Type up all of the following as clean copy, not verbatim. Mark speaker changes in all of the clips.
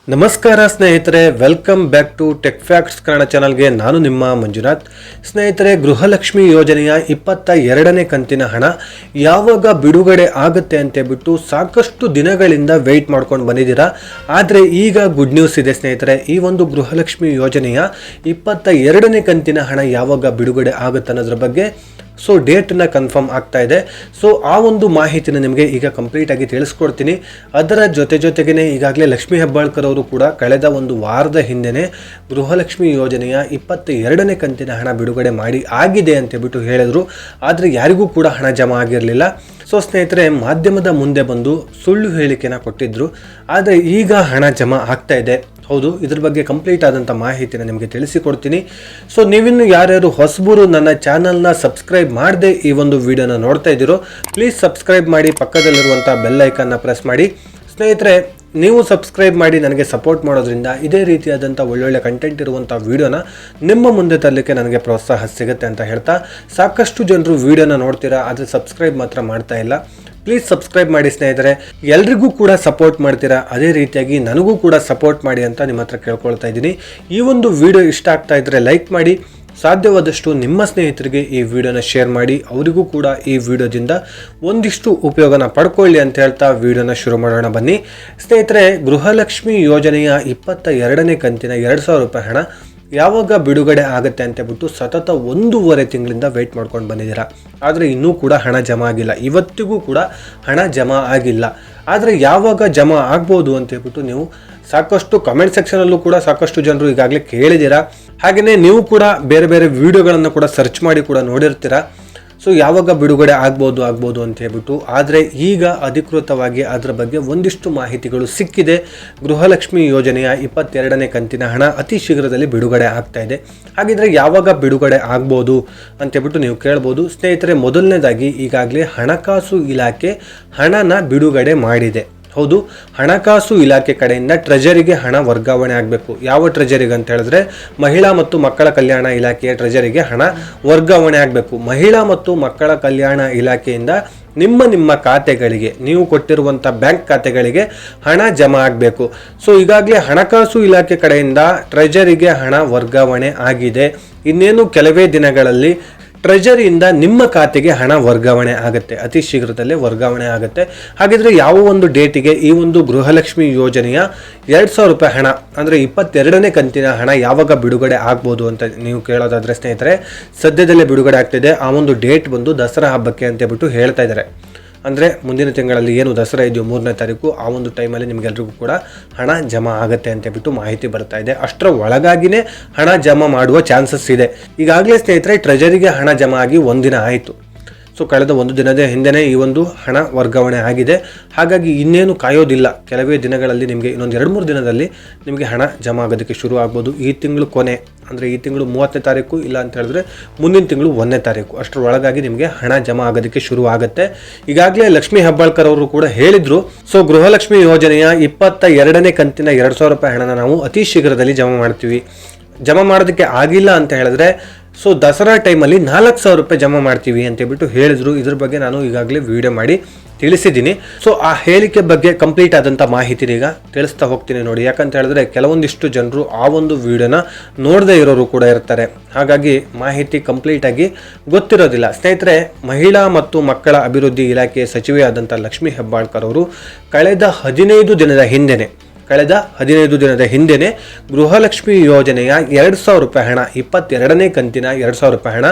Speaker 1: ನಮಸ್ಕಾರ ಸ್ನೇಹಿತರೆ, welcome back to tech facts Kannada ಚಾನಲ್ಗೆ. ನಾನು ನಿಮ್ಮ ಮಂಜುನಾಥ್. ಸ್ನೇಹಿತರೆ, ಗೃಹಲಕ್ಷ್ಮಿ ಯೋಜನೆಯ 22ನೇ ಕಂತಿನ ಹಣ ಯಾವಾಗ ಬಿಡುಗಡೆ ಆಗುತ್ತೆ ಅಂತೇಳ್ಬಿಟ್ಟು ಸಾಕಷ್ಟು ದಿನಗಳಿಂದ ವೆಯ್ಟ್ ಮಾಡ್ಕೊಂಡು ಬಂದಿದ್ದೀರಾ. ಆದರೆ ಈಗ ಗುಡ್ ನ್ಯೂಸ್ ಇದೆ ಸ್ನೇಹಿತರೆ. ಈ ಒಂದು ಗೃಹಲಕ್ಷ್ಮಿ ಯೋಜನೆಯ 22ನೇ ಕಂತಿನ ಹಣ ಯಾವಾಗ ಬಿಡುಗಡೆ ಆಗುತ್ತೆ ಅನ್ನೋದ್ರ ಬಗ್ಗೆ ಡೇಟನ್ನು ಕನ್ಫರ್ಮ್ ಆಗ್ತಾ ಇದೆ. ಆ ಒಂದು ಮಾಹಿತಿನ ನಿಮಗೆ ಈಗ ಕಂಪ್ಲೀಟ್ ಆಗಿ ತಿಳಿಸ್ಕೊಡ್ತೀನಿ. ಅದರ ಜೊತೆಗೇ ಈಗಾಗಲೇ ಲಕ್ಷ್ಮೀ ಹೆಬ್ಬಾಳ್ಕರ್ ಅವರು ಕೂಡ ಕಳೆದ ಒಂದು ವಾರದ ಹಿಂದೆನೇ ಗೃಹಲಕ್ಷ್ಮಿ ಯೋಜನೆಯ 22ನೇ ಕಂತಿನ ಹಣ ಬಿಡುಗಡೆ ಮಾಡಿ ಆಗಿದೆ ಅಂತೇಳ್ಬಿಟ್ಟು ಹೇಳಿದ್ರು. ಆದರೆ ಯಾರಿಗೂ ಕೂಡ ಹಣ ಜಮಾ ಆಗಿರಲಿಲ್ಲ. ಸ್ನೇಹಿತರೆ, ಮಾಧ್ಯಮದ ಮುಂದೆ ಬಂದು ಸುಳ್ಳು ಹೇಳಿಕೆನ ಕೊಟ್ಟಿದ್ರು. ಆದರೆ ಈಗ ಹಣ ಜಮಾ ಆಗ್ತಾ ಇದೆ. ಹೌದು, ಇದ್ರ ಬಗ್ಗೆ ಕಂಪ್ಲೀಟ್ ಆದಂಥ ಮಾಹಿತಿನ ನಿಮಗೆ ತಿಳಿಸಿಕೊಡ್ತೀನಿ. ನೀವಿನ್ನು ಯಾರ್ಯಾರು ಹೊಸಬರು ನನ್ನ ಚಾನಲ್ನ ಸಬ್ಸ್ಕ್ರೈಬ್ ಮಾಡದೆ ಈ ಒಂದು ವಿಡಿಯೋನ ನೋಡ್ತಾ ಇದ್ದೀರೋ, ಪ್ಲೀಸ್ ಸಬ್ಸ್ಕ್ರೈಬ್ ಮಾಡಿ, ಪಕ್ಕದಲ್ಲಿರುವಂಥ ಬೆಲ್ ಐಕನ್ನ ಪ್ರೆಸ್ ಮಾಡಿ. ಸ್ನೇಹಿತರೆ, ನೀವು ಸಬ್ಸ್ಕ್ರೈಬ್ ಮಾಡಿ ನನಗೆ ಸಪೋರ್ಟ್ ಮಾಡೋದ್ರಿಂದ ಇದೇ ರೀತಿಯಾದಂಥ ಒಳ್ಳೊಳ್ಳೆ ಕಂಟೆಂಟ್ ಇರುವಂಥ ವಿಡಿಯೋನ ನಿಮ್ಮ ಮುಂದೆ ತರಲಿಕ್ಕೆ ನನಗೆ ಪ್ರೋತ್ಸಾಹ ಸಿಗುತ್ತೆ ಅಂತ ಹೇಳ್ತಾ, ಸಾಕಷ್ಟು ಜನರು ವಿಡಿಯೋನ ನೋಡ್ತೀರಾ, ಆದರೆ ಸಬ್ಸ್ಕ್ರೈಬ್ ಮಾತ್ರ ಮಾಡ್ತಾ ಇಲ್ಲ. ಪ್ಲೀಸ್ ಸಬ್ಸ್ಕ್ರೈಬ್ ಮಾಡಿ ಸ್ನೇಹಿತರೆ. ಎಲ್ರಿಗೂ ಕೂಡ ಸಪೋರ್ಟ್ ಮಾಡ್ತೀರಾ, ಅದೇ ರೀತಿಯಾಗಿ ನನಗೂ ಕೂಡ ಸಪೋರ್ಟ್ ಮಾಡಿ ಅಂತ ನಿಮ್ಮ ಹತ್ರ ಕೇಳ್ಕೊಳ್ತಾ ಇದ್ದೀನಿ. ಈ ಒಂದು ವಿಡಿಯೋ ಇಷ್ಟ ಆಗ್ತಾ ಇದ್ದರೆ ಲೈಕ್ ಮಾಡಿ, ಸಾಧ್ಯವಾದಷ್ಟು ನಿಮ್ಮ ಸ್ನೇಹಿತರಿಗೆ ಈ ವಿಡಿಯೋನ ಶೇರ್ ಮಾಡಿ, ಅವರಿಗೂ ಕೂಡ ಈ ವಿಡಿಯೋದಿಂದ ಒಂದಿಷ್ಟು ಉಪಯೋಗನ ಪಡ್ಕೊಳ್ಳಿ ಅಂತ ಹೇಳ್ತಾ ವಿಡಿಯೋನ ಶುರು ಮಾಡೋಣ ಬನ್ನಿ. ಸ್ನೇಹಿತರೆ, ಗೃಹಲಕ್ಷ್ಮಿ ಯೋಜನೆಯ 22ನೇ ಕಂತಿನ 2,000 ರೂಪಾಯಿ ಹಣ ಯಾವಾಗ ಬಿಡುಗಡೆ ಆಗುತ್ತೆ ಅಂತೇಳ್ಬಿಟ್ಟು ಸತತ 1.5 ತಿಂಗಳಿಂದ ವೆಯ್ಟ್ ಮಾಡ್ಕೊಂಡು ಬಂದಿದ್ದೀರಾ. ಆದರೆ ಇನ್ನೂ ಕೂಡ ಹಣ ಜಮಾ ಆಗಿಲ್ಲ. ಇವತ್ತಿಗೂ ಕೂಡ ಹಣ ಜಮಾ ಆಗಿಲ್ಲ. ಆದರೆ ಯಾವಾಗ ಜಮಾ ಆಗ್ಬೋದು ಅಂತೇಳ್ಬಿಟ್ಟು ನೀವು ಸಾಕಷ್ಟು ಕಮೆಂಟ್ ಸೆಕ್ಷನಲ್ಲೂ ಕೂಡ ಸಾಕಷ್ಟು ಜನರು ಈಗಾಗಲೇ ಕೇಳಿದ್ದೀರಾ. ಹಾಗೆಯೇ ನೀವು ಕೂಡ ಬೇರೆ ಬೇರೆ ವಿಡಿಯೋಗಳನ್ನು ಕೂಡ ಸರ್ಚ್ ಮಾಡಿ ಕೂಡ ನೋಡಿರ್ತೀರ. ಯಾವಾಗ ಬಿಡುಗಡೆ ಆಗ್ಬೋದು ಅಂತ ಹೇಳ್ಬಿಟ್ಟು. ಆದರೆ ಈಗ ಅಧಿಕೃತವಾಗಿ ಅದರ ಬಗ್ಗೆ ಒಂದಿಷ್ಟು ಮಾಹಿತಿಗಳು ಸಿಕ್ಕಿದೆ. ಗೃಹಲಕ್ಷ್ಮಿ ಯೋಜನೆಯ 22ನೇ ಕಂತಿನ ಹಣ ಅತಿ ಶೀಘ್ರದಲ್ಲಿ ಬಿಡುಗಡೆ ಆಗ್ತಾ ಇದೆ. ಹಾಗಿದ್ರೆ ಯಾವಾಗ ಬಿಡುಗಡೆ ಆಗ್ಬೋದು ಅಂತೇಳ್ಬಿಟ್ಟು ನೀವು ಕೇಳ್ಬೋದು. ಸ್ನೇಹಿತರೆ, ಮೊದಲನೇದಾಗಿ ಈಗಾಗಲೇ ಹಣಕಾಸು ಇಲಾಖೆ ಹಣನ ಬಿಡುಗಡೆ ಮಾಡಿದೆ. ಹೌದು, ಹಣಕಾಸು ಇಲಾಖೆ ಕಡೆಯಿಂದ ಟ್ರೆಜರಿಗೆ ಹಣ ವರ್ಗಾವಣೆ ಆಗಬೇಕು. ಯಾವ ಟ್ರೆಜರಿಗೆ ಅಂತ ಹೇಳಿದ್ರೆ ಮಹಿಳಾ ಮತ್ತು ಮಕ್ಕಳ ಕಲ್ಯಾಣ ಇಲಾಖೆಯ ಟ್ರೆಜರಿಗೆ ಹಣ ವರ್ಗಾವಣೆ ಆಗಬೇಕು. ಮಹಿಳಾ ಮತ್ತು ಮಕ್ಕಳ ಕಲ್ಯಾಣ ಇಲಾಖೆಯಿಂದ ನಿಮ್ಮ ಖಾತೆಗಳಿಗೆ, ನೀವು ಕೊಟ್ಟಿರುವಂಥ ಬ್ಯಾಂಕ್ ಖಾತೆಗಳಿಗೆ ಹಣ ಜಮಾ ಆಗಬೇಕು. ಈಗಾಗಲೇ ಹಣಕಾಸು ಇಲಾಖೆ ಕಡೆಯಿಂದ ಟ್ರೆಜರಿಗೆ ಹಣ ವರ್ಗಾವಣೆ ಆಗಿದೆ. ಇನ್ನೇನು ಕೆಲವೇ ದಿನಗಳಲ್ಲಿ ಟ್ರೆಜರಿಯಿಂದ ನಿಮ್ಮ ಖಾತೆಗೆ ಹಣ ವರ್ಗಾವಣೆ ಆಗುತ್ತೆ. ಅತಿ ಶೀಘ್ರದಲ್ಲೇ ವರ್ಗಾವಣೆ ಆಗುತ್ತೆ. ಹಾಗಿದ್ರೆ ಯಾವ ಒಂದು ಡೇಟಿಗೆ ಈ ಒಂದು ಗೃಹಲಕ್ಷ್ಮಿ ಯೋಜನೆಯ 2,000 ರೂಪಾಯಿ ಹಣ ಅಂದರೆ 22ನೇ ಕಂತಿನ ಹಣ ಯಾವಾಗ ಬಿಡುಗಡೆ ಆಗ್ಬೋದು ಅಂತ ನೀವು ಕೇಳೋದಾದರೆ ಸ್ನೇಹಿತರೆ, ಸದ್ಯದಲ್ಲೇ ಬಿಡುಗಡೆ ಆಗ್ತಿದೆ. ಆ ಒಂದು ಡೇಟ್ ಬಂದು ದಸರಾ ಹಬ್ಬಕ್ಕೆ ಅಂತೇಳ್ಬಿಟ್ಟು ಹೇಳ್ತಾ ಇದ್ದಾರೆ. ಅಂದರೆ ಮುಂದಿನ ತಿಂಗಳಲ್ಲಿ ಏನು ದಸರಾ ಇದೆಯೋ 3ನೇ ತಾರೀಕು, ಆ ಒಂದು ಟೈಮಲ್ಲಿ ನಿಮಗೆಲ್ರಿಗೂ ಕೂಡ ಹಣ ಜಮಾ ಆಗುತ್ತೆ ಅಂತೇಳ್ಬಿಟ್ಟು ಮಾಹಿತಿ ಬರ್ತಾ ಇದೆ. ಅಷ್ಟರ ಒಳಗಾಗಿನೇ ಹಣ ಜಮಾ ಮಾಡುವ ಚಾನ್ಸಸ್ ಇದೆ. ಈಗಾಗಲೇ ಸ್ನೇಹಿತರೆ, ಟ್ರೆಜರಿಗೆ ಹಣ ಜಮಾ ಆಗಿ ಒಂದಿನ ಆಯಿತು. ಕಳೆದ ಒಂದು ದಿನದ ಹಿಂದೆನೇ ಈ ಒಂದು ಹಣ ವರ್ಗಾವಣೆ ಆಗಿದೆ. ಹಾಗಾಗಿ ಇನ್ನೇನು ಕಾಯೋದಿಲ್ಲ. ಕೆಲವೇ ದಿನಗಳಲ್ಲಿ ನಿಮಗೆ ಇನ್ನೊಂದು 2-3 ದಿನದಲ್ಲಿ ನಿಮಗೆ ಹಣ ಜಮಾ ಆಗೋದಕ್ಕೆ ಶುರು ಆಗ್ಬೋದು. ಈ ತಿಂಗಳು ಕೊನೆ ಅಂದರೆ ಈ ತಿಂಗಳು 30ನೇ ತಾರೀಕು, ಇಲ್ಲ ಅಂತ ಹೇಳಿದ್ರೆ ಮುಂದಿನ ತಿಂಗಳು 1ನೇ ತಾರೀಕು ಅಷ್ಟರ ಒಳಗಾಗಿ ನಿಮಗೆ ಹಣ ಜಮಾ ಆಗೋದಕ್ಕೆ ಶುರು ಆಗುತ್ತೆ. ಈಗಾಗಲೇ ಲಕ್ಷ್ಮೀ ಹೆಬ್ಬಾಳ್ಕರ್ ಅವರು ಕೂಡ ಹೇಳಿದ್ರು. ಗೃಹಲಕ್ಷ್ಮಿ ಯೋಜನೆಯ 22ನೇ ಕಂತಿನ 2,000 ರೂಪಾಯಿ ಹಣನ ನಾವು ಅತಿ ಶೀಘ್ರದಲ್ಲಿ ಜಮಾ ಮಾಡ್ತೀವಿ. ಜಮಾ ಮಾಡೋದಕ್ಕೆ ಆಗಿಲ್ಲ ಅಂತ ಹೇಳಿದ್ರೆ ದಸರಾ ಟೈಮಲ್ಲಿ 4,000 ರೂಪಾಯಿ ಜಮಾ ಮಾಡ್ತೀವಿ ಅಂತೇಳ್ಬಿಟ್ಟು ಹೇಳಿದ್ರು. ಇದ್ರ ಬಗ್ಗೆ ನಾನು ಈಗಾಗಲೇ ವಿಡಿಯೋ ಮಾಡಿ ತಿಳಿಸಿದ್ದೀನಿ. ಆ ಹೇಳಿಕೆ ಬಗ್ಗೆ ಕಂಪ್ಲೀಟ್ ಆದಂಥ ಮಾಹಿತಿನ ಈಗ ತಿಳಿಸ್ತಾ ಹೋಗ್ತೀನಿ ನೋಡಿ. ಯಾಕಂತ ಹೇಳಿದ್ರೆ ಕೆಲವೊಂದಿಷ್ಟು ಜನರು ಆ ಒಂದು ವಿಡಿಯೋನ ನೋಡದೇ ಇರೋರು ಕೂಡ ಇರ್ತಾರೆ. ಹಾಗಾಗಿ ಮಾಹಿತಿ ಕಂಪ್ಲೀಟ್ ಆಗಿ ಗೊತ್ತಿರೋದಿಲ್ಲ. ಸ್ನೇಹಿತರೆ, ಮಹಿಳಾ ಮತ್ತು ಮಕ್ಕಳ ಅಭಿವೃದ್ಧಿ ಇಲಾಖೆಯ ಸಚಿವೆಯಾದಂಥ ಲಕ್ಷ್ಮೀ ಹೆಬ್ಬಾಳ್ಕರ್ ಅವರು ಕಳೆದ 15 ದಿನದ ಹಿಂದೆನೆ ಗೃಹಲಕ್ಷ್ಮಿ ಯೋಜನೆಯ 2,000 ರೂಪಾಯಿ ಹಣ 22ನೇ ಕಂತಿನ 2,000 ರೂಪಾಯಿ ಹಣ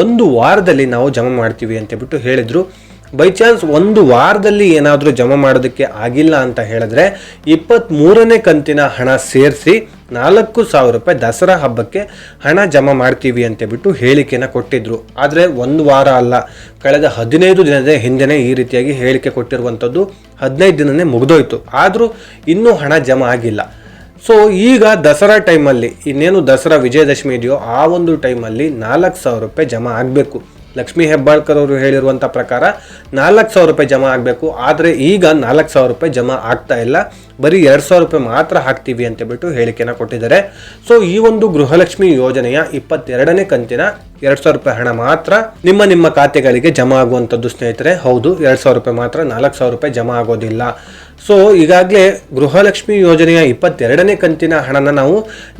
Speaker 1: 1 ವಾರದಲ್ಲಿ ನಾವು ಜಮಾ ಮಾಡ್ತೀವಿ ಅಂತೇಳ್ಬಿಟ್ಟು ಹೇಳಿದ್ರು. ಬೈ ಚಾನ್ಸ್ 1 ವಾರದಲ್ಲಿ ಏನಾದರೂ ಜಮಾ ಮಾಡೋದಕ್ಕೆ ಆಗಿಲ್ಲ ಅಂತ ಹೇಳಿದ್ರೆ 23ನೇ ಕಂತಿನ ಹಣ ಸೇರಿಸಿ 4,000 ರೂಪಾಯಿ ದಸರಾ ಹಬ್ಬಕ್ಕೆ ಹಣ ಜಮಾ ಮಾಡ್ತೀವಿ ಅಂತೇಳ್ಬಿಟ್ಟು ಹೇಳಿಕೆನ ಕೊಟ್ಟಿದ್ರು. ಆದರೆ 1 ವಾರ ಅಲ್ಲ, ಕಳೆದ 15 ದಿನದ ಹಿಂದೆನೇ ಈ ರೀತಿಯಾಗಿ ಹೇಳಿಕೆ ಕೊಟ್ಟಿರುವಂಥದ್ದು. 15 ದಿನನೇ ಮುಗಿದೋಯ್ತು, ಆದರೂ ಇನ್ನೂ ಹಣ ಜಮಾ ಆಗಿಲ್ಲ. ಈಗ ದಸರಾ ಟೈಮಲ್ಲಿ, ಇನ್ನೇನು ದಸರಾ ವಿಜಯದಶಮಿ ಇದೆಯೋ ಆ ಒಂದು ಟೈಮಲ್ಲಿ 4,000 ರೂಪಾಯಿ ಜಮಾ ಆಗಬೇಕು. ಲಕ್ಷ್ಮೀ ಹೆಬ್ಬಾಳ್ಕರ್ ಅವರು ಹೇಳಿರುವಂಥ ಪ್ರಕಾರ 4,000 ರೂಪಾಯಿ ಜಮಾ ಆಗಬೇಕು. ಆದರೆ ಈಗ 4,000 ರೂಪಾಯಿ ಜಮಾ ಆಗ್ತಾ ಇಲ್ಲ. ಬರೀ 2,000 ರೂಪಾಯಿ ಮಾತ್ರ ಹಾಕ್ತೀವಿ ಅಂತೇಳ್ಬಿಟ್ಟು ಹೇಳಿಕೆನ ಕೊಟ್ಟಿದ್ದಾರೆ. ಈ ಒಂದು ಗೃಹಲಕ್ಷ್ಮಿ ಯೋಜನೆಯ 22ನೇ ಕಂತಿನ 2,000 ರೂಪಾಯಿ ಹಣ ಮಾತ್ರ ನಿಮ್ಮ ಖಾತೆಗಳಿಗೆ ಜಮಾ ಆಗುವಂಥದ್ದು ಸ್ನೇಹಿತರೆ. ಹೌದು, 2,000 ರೂಪಾಯಿ ಮಾತ್ರ, 4,000 ರೂಪಾಯಿ ಜಮಾ ಆಗೋದಿಲ್ಲ. ಸೊ ಈಗಾಗಲೇ ಗೃಹಲಕ್ಷ್ಮಿ ಯೋಜನೆಯ 22ನೇ ಕಂತಿನ ಹಣನ ನಾವು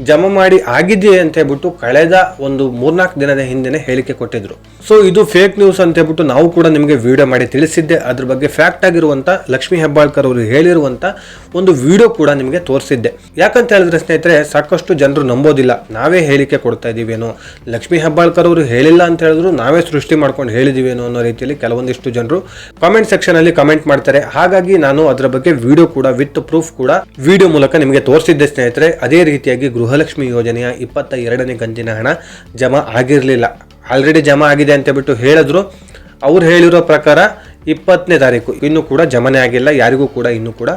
Speaker 1: ಜಮಾ ಮಾಡಿ ಆಗಿದೆ ಅಂತ ಹೇಳ್ಬಿಟ್ಟು ಕಳೆದ ಒಂದು 3-4 ದಿನದ ಹಿಂದೆ ಹೇಳಿಕೆ ಕೊಟ್ಟಿದ್ರು. ಸೊ ಇದು ಫೇಕ್ ನ್ಯೂಸ್ ಅಂತ ಹೇಳ್ಬಿಟ್ಟು ನಾವು ಕೂಡ ನಿಮಗೆ ವಿಡಿಯೋ ಮಾಡಿ ತಿಳಿಸಿದ್ದೆ. ಅದ್ರ ಬಗ್ಗೆ ಫ್ಯಾಕ್ಟ್ ಆಗಿರುವಂತ ಲಕ್ಷ್ಮೀ ಹೆಬ್ಬಾಳ್ಕರ್ ಅವರು ಹೇಳಿರುವಂತ ಒಂದು ವಿಡಿಯೋ ಕೂಡ ನಿಮಗೆ ತೋರಿಸಿದ್ದೆ. ಯಾಕಂತ ಹೇಳಿದ್ರೆ ಸ್ನೇಹಿತರೆ, ಸಾಕಷ್ಟು ಜನರು ನಂಬೋದಿಲ್ಲ, ನಾವೇ ಹೇಳಿಕೆ ಕೊಡ್ತಾ ಇದೀವೇನೋ, ಲಕ್ಷ್ಮೀ ಹೆಬ್ಬಾಳ್ಕರ್ ಅವರು ಹೇಳಿಲ್ಲ ಅಂತ ಹೇಳಿದ್ರು ನಾವೇ ಸೃಷ್ಟಿ ಮಾಡ್ಕೊಂಡು ಹೇಳಿದೀವೇನೋ ಅನ್ನೋ ರೀತಿಯಲ್ಲಿ ಕೆಲವೊಂದಿಷ್ಟು ಜನರು ಕಾಮೆಂಟ್ ಸೆಕ್ಷನ್ ಅಲ್ಲಿ ಕಮೆಂಟ್ ಮಾಡ್ತಾರೆ. ಹಾಗಾಗಿ ನಾನು ಅದರ ಬಗ್ಗೆ ವಿಡಿಯೋ ಕೂಡ ವಿತ್ ಪ್ರೂಫ್ ಕೂಡ ವಿಡಿಯೋ ಮೂಲಕ ನಿಮಗೆ ತೋರಿಸಿದ್ದೆ ಸ್ನೇಹಿತರೆ. ಅದೇ ರೀತಿಯಾಗಿ ಗೃಹಲಕ್ಷ್ಮಿ ಯೋಜನೆಯ 22ನೇ ಕಂತಿನ ಹಣ ಜಮಾ ಆಗಿರಲಿಲ್ಲ. ಆಲ್ರೆಡಿ ಜಮಾ ಆಗಿದೆ ಅಂತ ಬಿಟ್ಟು ಹೇಳಿದ್ರು. ಅವ್ರು ಹೇಳಿರೋ ಪ್ರಕಾರ 20ನೇ ತಾರೀಕು ಇನ್ನೂ ಕೂಡ ಜಮಾನೆ ಆಗಿಲ್ಲ, ಯಾರಿಗೂ ಕೂಡ ಇನ್ನೂ ಕೂಡ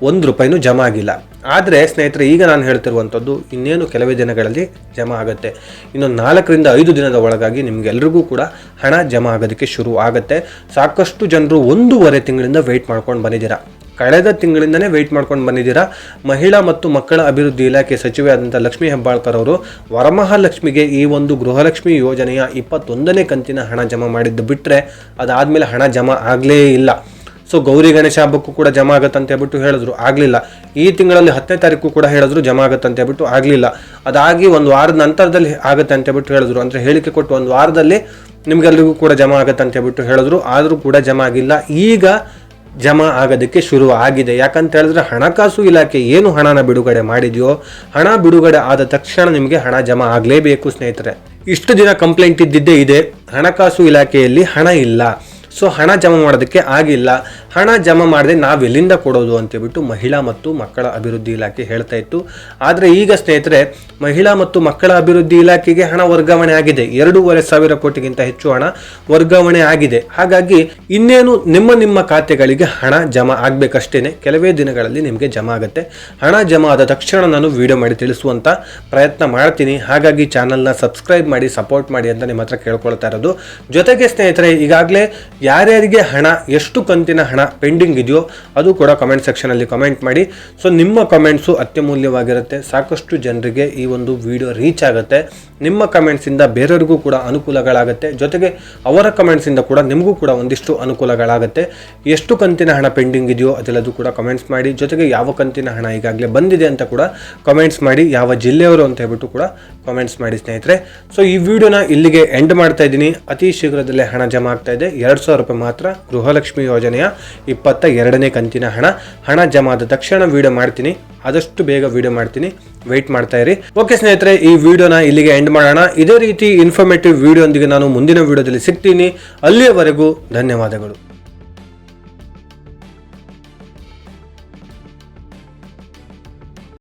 Speaker 1: ₹1 ಜಮಾ ಆಗಿಲ್ಲ. ಆದರೆ ಸ್ನೇಹಿತರೆ, ಈಗ ನಾನು ಹೇಳ್ತಿರುವಂಥದ್ದು ಇನ್ನೇನು ಕೆಲವೇ ದಿನಗಳಲ್ಲಿ ಜಮಾ ಆಗುತ್ತೆ. ಇನ್ನು 4ರಿಂದ 5 ದಿನದ ಒಳಗಾಗಿ ನಿಮ್ಗೆಲ್ರಿಗೂ ಕೂಡ ಹಣ ಜಮಾ ಆಗೋದಕ್ಕೆ ಶುರು ಆಗುತ್ತೆ. ಸಾಕಷ್ಟು ಜನರು 1.5 ತಿಂಗಳಿಂದ ವೆಯ್ಟ್ ಮಾಡ್ಕೊಂಡು ಬಂದಿದ್ದೀರಾ. ಕಳೆದ ತಿಂಗಳಿಂದನೇ ವೆಯ್ಟ್ ಮಾಡ್ಕೊಂಡು ಬಂದಿದ್ದೀರಾ. ಮಹಿಳಾ ಮತ್ತು ಮಕ್ಕಳ ಅಭಿವೃದ್ಧಿ ಇಲಾಖೆ ಸಚಿವೆ ಆದಂಥ ಲಕ್ಷ್ಮೀ ಹೆಬ್ಬಾಳ್ಕರ್ ಅವರು ವರಮಹಾಲಕ್ಷ್ಮಿಗೆ ಈ ಒಂದು ಗೃಹಲಕ್ಷ್ಮಿ ಯೋಜನೆಯ 21ನೇ ಕಂತಿನ ಹಣ ಜಮಾ ಮಾಡಿದ್ದು ಬಿಟ್ಟರೆ ಅದಾದಮೇಲೆ ಹಣ ಜಮಾ ಆಗಲೇ ಇಲ್ಲ. ಸೊ ಗೌರಿ ಗಣೇಶ ಹಬ್ಬಕ್ಕೂ ಕೂಡ ಜಮಾ ಆಗುತ್ತಂತ ಹೇಳ್ಬಿಟ್ಟು ಹೇಳಿದ್ರು, ಆಗಲಿಲ್ಲ. ಈ ತಿಂಗಳಲ್ಲಿ 10ನೇ ತಾರೀಕು ಕೂಡ ಹೇಳಿದ್ರು ಜಮಾ ಆಗುತ್ತಂತ ಹೇಳ್ಬಿಟ್ಟು ಆಗಲಿಲ್ಲ. ಅದಾಗಿ ಒಂದು ವಾರದ ನಂತರದಲ್ಲಿ ಆಗುತ್ತೆ ಅಂತ ಹೇಳ್ಬಿಟ್ಟು ಹೇಳಿದ್ರು. ಅಂದರೆ ಹೇಳಿಕೆ ಕೊಟ್ಟು ಒಂದು ವಾರದಲ್ಲಿ ನಿಮ್ಗೆಲ್ರಿಗೂ ಕೂಡ ಜಮಾ ಆಗುತ್ತೆ ಅಂತ ಹೇಳ್ಬಿಟ್ಟು ಹೇಳಿದ್ರು. ಆದರೂ ಕೂಡ ಜಮಾ ಆಗಿಲ್ಲ. ಈಗ ಜಮಾ ಆಗೋದಕ್ಕೆ ಶುರು ಆಗಿದೆ. ಯಾಕಂತ ಹೇಳಿದ್ರೆ ಹಣಕಾಸು ಇಲಾಖೆ ಏನು ಹಣನ ಬಿಡುಗಡೆ ಮಾಡಿದೆಯೋ, ಹಣ ಬಿಡುಗಡೆ ಆದ ತಕ್ಷಣ ನಿಮಗೆ ಹಣ ಜಮಾ ಆಗಲೇಬೇಕು ಸ್ನೇಹಿತರೆ. ಇಷ್ಟು ದಿನ ಕಂಪ್ಲೇಂಟ್ ಇದ್ದಿದ್ದೇ ಇದೆ, ಹಣಕಾಸು ಇಲಾಖೆಯಲ್ಲಿ ಹಣ ಇಲ್ಲ, ಸೊ ಹಣ ಜಮಾ ಮಾಡೋದಕ್ಕೆ ಆಗಿಲ್ಲ, ಹಣ ಜಮಾ ಮಾಡದೆ ನಾವೆಲ್ಲಿಂದ ಕೊಡೋದು ಅಂತೇಳ್ಬಿಟ್ಟು ಮಹಿಳಾ ಮತ್ತು ಮಕ್ಕಳ ಅಭಿವೃದ್ಧಿ ಇಲಾಖೆ ಹೇಳ್ತಾ ಇತ್ತು. ಆದರೆ ಈಗ ಸ್ನೇಹಿತರೆ, ಮಹಿಳಾ ಮತ್ತು ಮಕ್ಕಳ ಅಭಿವೃದ್ಧಿ ಇಲಾಖೆಗೆ ಹಣ ವರ್ಗಾವಣೆ ಆಗಿದೆ. 2,500 ಕೋಟಿಗಿಂತ ಹೆಚ್ಚು ಹಣ ವರ್ಗಾವಣೆ ಆಗಿದೆ. ಹಾಗಾಗಿ ಇನ್ನೇನು ನಿಮ್ಮ ಖಾತೆಗಳಿಗೆ ಹಣ ಜಮಾ ಆಗಬೇಕಷ್ಟೇನೆ. ಕೆಲವೇ ದಿನಗಳಲ್ಲಿ ನಿಮಗೆ ಜಮಾ ಆಗುತ್ತೆ. ಹಣ ಜಮಾ ಆದ ತಕ್ಷಣ ನಾನು ವಿಡಿಯೋ ಮಾಡಿ ತಿಳಿಸುವಂತ ಪ್ರಯತ್ನ ಮಾಡ್ತೀನಿ. ಹಾಗಾಗಿ ಚಾನಲ್ನ ಸಬ್ಸ್ಕ್ರೈಬ್ ಮಾಡಿ, ಸಪೋರ್ಟ್ ಮಾಡಿ ಅಂತ ನಿಮ್ಮ ಹತ್ರ ಕೇಳ್ಕೊಳ್ತಾ ಇರೋದು. ಜೊತೆಗೆ ಸ್ನೇಹಿತರೆ, ಈಗಾಗಲೇ ಯಾರ್ಯಾರಿಗೆ ಹಣ, ಎಷ್ಟು ಕಂತಿನ ಹಣ ಪೆಂಡಿಂಗ್ ಇದೆಯೋ ಅದು ಕೂಡ ಕಮೆಂಟ್ ಸೆಕ್ಷನ್ ಅಲ್ಲಿ ಕಮೆಂಟ್ ಮಾಡಿ. ಸೊ ನಿಮ್ಮ ಕಮೆಂಟ್ಸು ಅತ್ಯಮೂಲ್ಯವಾಗಿರುತ್ತೆ. ಸಾಕಷ್ಟು ಜನರಿಗೆ ಈ ಒಂದು ವಿಡಿಯೋ ರೀಚ್ ಆಗುತ್ತೆ. ನಿಮ್ಮ ಕಮೆಂಟ್ಸ್ ಇಂದ ಬೇರೆಯವರಿಗೂ ಕೂಡ ಅನುಕೂಲಗಳಾಗುತ್ತೆ. ಜೊತೆಗೆ ಅವರ ಕಮೆಂಟ್ಸ್ ಇಂದ ಕೂಡ ನಿಮಗೂ ಕೂಡ ಒಂದಿಷ್ಟು ಅನುಕೂಲಗಳಾಗುತ್ತೆ. ಎಷ್ಟು ಕಂತಿನ ಹಣ ಪೆಂಡಿಂಗ್ ಇದೆಯೋ ಅದೆಲ್ಲದೂ ಕೂಡ ಕಮೆಂಟ್ಸ್ ಮಾಡಿ. ಜೊತೆಗೆ ಯಾವ ಕಂತಿನ ಹಣ ಈಗಾಗಲೇ ಬಂದಿದೆ ಅಂತ ಕೂಡ ಕಮೆಂಟ್ಸ್ ಮಾಡಿ. ಯಾವ ಜಿಲ್ಲೆಯವರು ಅಂತ ಹೇಳ್ಬಿಟ್ಟು ಕೂಡ ಕಮೆಂಟ್ಸ್ ಮಾಡಿ ಸ್ನೇಹಿತರೆ. ಸೊ ಈ ವಿಡಿಯೋನ ಇಲ್ಲಿಗೆ ಎಂಡ್ ಮಾಡ್ತಾ ಇದ್ದೀನಿ. ಅತಿ ಶೀಘ್ರದಲ್ಲೇ ಹಣ ಜಮಾ ಆಗ್ತಾ ಇದೆ. ₹2,000 ಮಾತ್ರ ಗೃಹಲಕ್ಷ್ಮಿ ಯೋಜನೆಯ 22ನೇ ಕಂತಿನ ಹಣ ಜಮಾ ಆದ ತಕ್ಷಣ ವಿಡಿಯೋ ಮಾಡ್ತೀನಿ. ಆದಷ್ಟು ಬೇಗ ವಿಡಿಯೋ ಮಾಡ್ತೀನಿ, ವೆಯ್ಟ್ ಮಾಡ್ತಾ ಇರಿ. ಓಕೆ ಸ್ನೇಹಿತರೆ, ಈ ವಿಡಿಯೋನ ಇಲ್ಲಿಗೆ ಎಂಡ್ ಮಾಡೋಣ. ಇದೇ ರೀತಿ ಇನ್ಫಾರ್ಮೇಟಿವ್ ವಿಡಿಯೋ ಒಂದಿಗೆ ನಾನು ಮುಂದಿನ ವಿಡಿಯೋದಲ್ಲಿ ಸಿಗ್ತೀನಿ. ಅಲ್ಲಿಯವರೆಗೂ ಧನ್ಯವಾದಗಳು.